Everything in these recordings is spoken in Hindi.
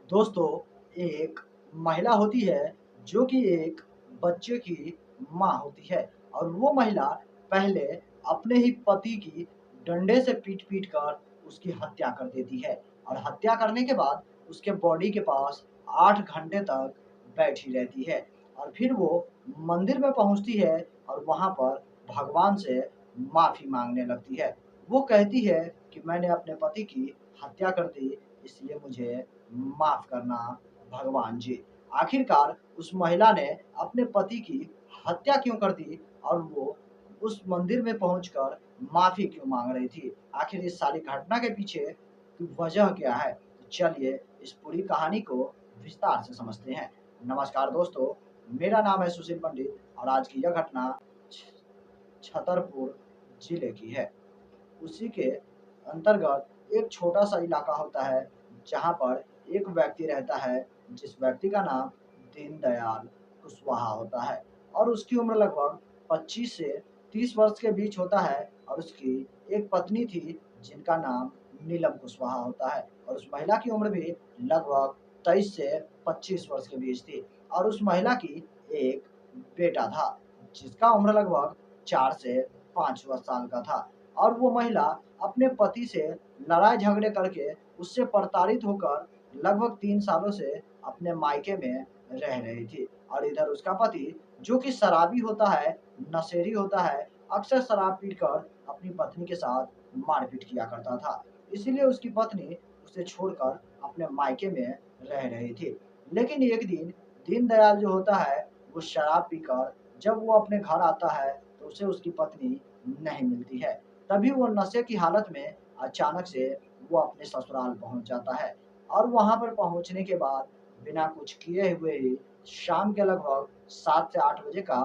दोस्तों, एक महिला होती है जो कि एक बच्चे की माँ होती है और वो महिला पहले अपने ही पति की डंडे से पीट-पीट कर उसकी हत्या कर देती है और हत्या करने के बाद उसके बॉडी के पास 8 घंटे तक बैठी रहती है और फिर वो मंदिर में पहुँचती है और वहाँ पर भगवान से माफ़ी माँगने लगती है। वो कहती है कि मैंने अपने पति की हत्या कर दी, इसलिए मुझे माफ़ करना भगवान जी। आखिरकार उस महिला ने अपने पति की हत्या क्यों कर दी और वो उस मंदिर में पहुंचकर माफ़ी क्यों माँग रही थी? आखिर इस सारी घटना के पीछे की वजह क्या है? तो चलिए इस पूरी कहानी को विस्तार से समझते हैं। नमस्कार दोस्तों, मेरा नाम है सुशील पंडित और आज की यह घटना छ छतरपुर जिले की है। उसी के अंतर्गत एक छोटा-सा इलाका होता है, जहाँ पर एक व्यक्ति रहता है, जिस व्यक्ति का नाम दीनदयाल कुशवाहा होता है और उसकी उम्र लगभग 25 से 30 वर्ष के बीच होता है और उसकी एक पत्नी थी, जिनका नाम नीलम कुशवाहा होता है और उस महिला की उम्र भी लगभग 23 से 25 वर्ष के बीच थी और उस महिला की एक बेटा था, जिसका उम्र लगभग 4 से 5 साल का था। और वो महिला अपने पति से लड़ाई-झगड़े करके उससे प्रताड़ित होकर लगभग 3 सालों से अपने मायके में रह रही थी और इधर उसका पति जो कि शराबी होता है, नशेड़ी होता है, अक्सर शराब पीकर अपनी पत्नी के साथ मारपीट किया करता था। इसीलिए उसकी पत्नी उसे छोड़कर अपने मायके में रह रही थी। लेकिन एक दिन दीनदयाल जो होता है, वो शराब पीकर जब वो अपने घर आता है, तो उसे उसकी पत्नी नहीं मिलती है। तभी वो नशे की हालत में अचानक से वो अपने ससुराल पहुँच जाता है और वहाँ पर पहुँचने के बाद बिना कुछ किए हुए ही शाम के लगभग 7 से 8 बजे का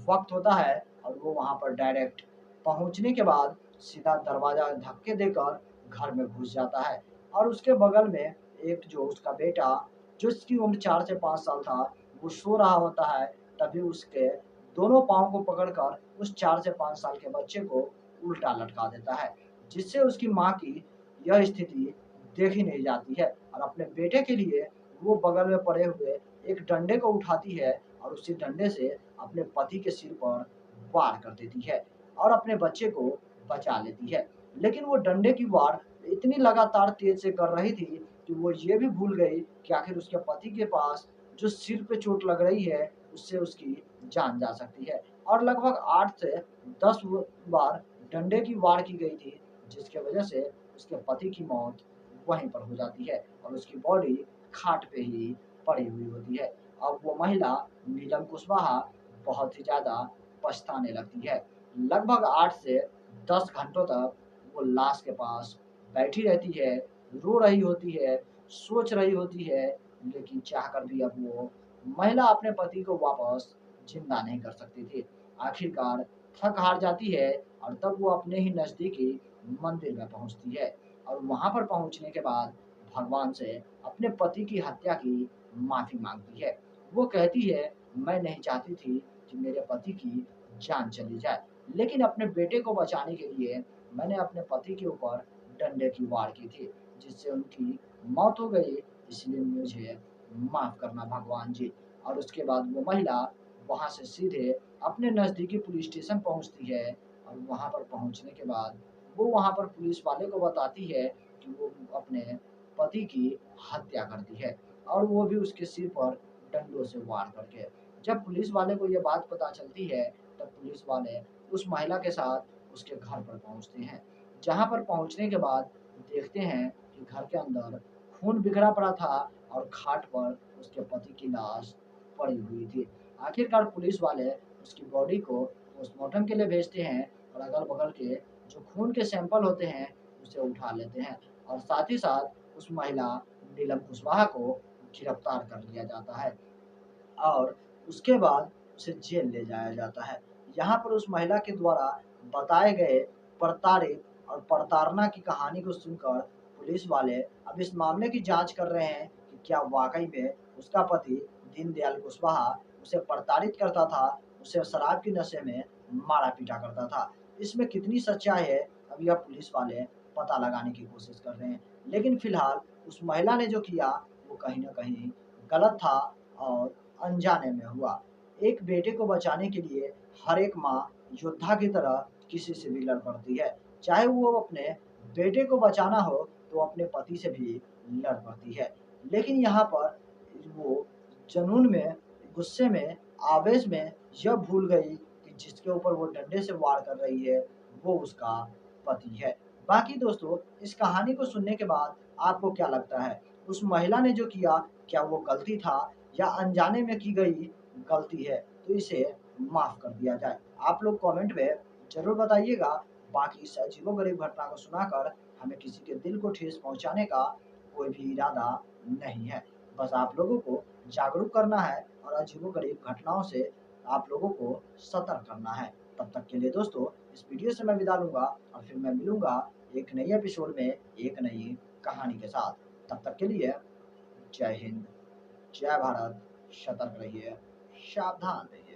वक़्त होता है और वो वहाँ पर डायरेक्ट पहुँचने के बाद सीधा दरवाज़ा धक्के देकर घर में घुस जाता है और उसके बगल में एक जो उसका बेटा, जिसकी उम्र 4 से 5 साल था, वो सो रहा होता है। तभी उसके दोनों पाँव को पकड़कर उस 4 से 5 साल के बच्चे को उल्टा लटका देता है, जिससे उसकी माँ की यह स्थिति देखी नहीं जाती है और अपने बेटे के लिए वो बगल में पड़े हुए एक डंडे को उठाती है और उसी डंडे से अपने पति के सिर पर वार कर देती है और अपने बच्चे को बचा लेती है। लेकिन वो डंडे की वार इतनी लगातार तेज से कर रही थी कि वो ये भी भूल गई कि आखिर उसके पति के पास जो सिर पे चोट लग रही है, उससे उसकी जान जा सकती है और लगभग 8 से 10 बार डंडे की वार की गई थी, जिसके वजह से उसके पति की मौत वहीं पर हो जाती है और उसकी बॉडी खाट पे ही पड़ी हुई होती है। अब वो महिला नीलम कुशवाहा बहुत ही ज़्यादा पछताने लगती है। लगभग 8 से 10 घंटों तक वो लाश के पास बैठी रहती है, रो रही होती है, सोच रही होती है, लेकिन चाहकर भी अब वो महिला अपने पति को वापस ज़िंदा नहीं कर सकती थी। आखिरकार थक हार जाती है और तब वो अपने ही नज़दीकी मंदिर में पहुँचती है और वहाँ पर पहुँचने के बाद भगवान से अपने पति की हत्या की माफ़ी माँगती है। वो कहती है, मैं नहीं चाहती थी कि मेरे पति की जान चली जाए, लेकिन अपने बेटे को बचाने के लिए मैंने अपने पति के ऊपर डंडे की वार की थी, जिससे उनकी मौत हो गई, इसलिए मुझे माफ़ करना भगवान जी। और उसके बाद वो महिला वहाँ से सीधे अपने नज़दीकी पुलिस स्टेशन पहुँचती है और वहाँ पर पहुँचने के बाद वो वहाँ पर पुलिस वाले को बताती है कि वो अपने पति की हत्या कर दी है और वो भी उसके सिर पर डंडों से वार करके। जब पुलिस वाले को ये बात पता चलती है, तब पुलिस वाले उस महिला के साथ उसके घर पर पहुँचते हैं। जहाँ पर पहुँचने के बाद देखते हैं कि घर के अंदर खून बिखरा पड़ा था और खाट पर उसके पति की लाश पड़ी हुई थी। आखिरकार पुलिस वाले उसकी बॉडी को पोस्टमार्टम के लिए भेजते हैं और अगल-बगल के जो खून के सैंपल होते हैं, उसे उठा लेते हैं और साथ ही साथ उस महिला नीलम कुशवाहा को गिरफ्तार कर लिया जाता है और उसके बाद उसे जेल ले जाया जाता है। यहाँ पर उस महिला के द्वारा बताए गए प्रताड़ित और प्रताड़ना की कहानी को सुनकर पुलिस वाले अब इस मामले की जाँच कर रहे हैं कि क्या वाक़ई में उसका पति दीनदयाल कुशवाहा उसे प्रताड़ित करता था, उसे शराब के नशे में मारा-पीटा करता था। इसमें कितनी सच्चाई है, अब यह पुलिस वाले पता लगाने की कोशिश कर रहे हैं। लेकिन फ़िलहाल उस महिला ने जो किया, वो कहीं न कहीं गलत था और अनजाने में हुआ। एक बेटे को बचाने के लिए हर एक माँ योद्धा की तरह किसी से भी लड़ पड़ती है। चाहे वो अपने बेटे को बचाना हो तो अपने पति से भी लड़ पड़ती है। लेकिन यहाँ पर वो जुनून में, गुस्से में, आवेश में यह भूल गई कि जिसके ऊपर वो डंडे से वार कर रही है वो उसका पति है। बाकी दोस्तों, इस कहानी को सुनने के बाद आपको क्या लगता है? उस महिला ने जो किया, क्या वो गलती था या अनजाने में की गई गलती है? तो इसे माफ़ कर दिया जाए। आप लोग कमेंट में ज़रूर बताइएगा। बाकी इस अजीबो-गरीब घटना को सुनाकर हमें किसी के दिल को ठेस पहुँचाने का कोई भी इरादा नहीं है। बस आप लोगों को जागरूक करना है और अजीबो-गरीब घटनाओं से आप लोगों को सतर्क करना है। तब तक के लिए दोस्तों, इस वीडियो से मैं विदा लूँगा और फिर मैं मिलूँगा एक नए एपिसोड में एक नई कहानी के साथ। तब तक के लिए जय हिंद, जय भारत, सतर्क रहिए, सावधान रहिए।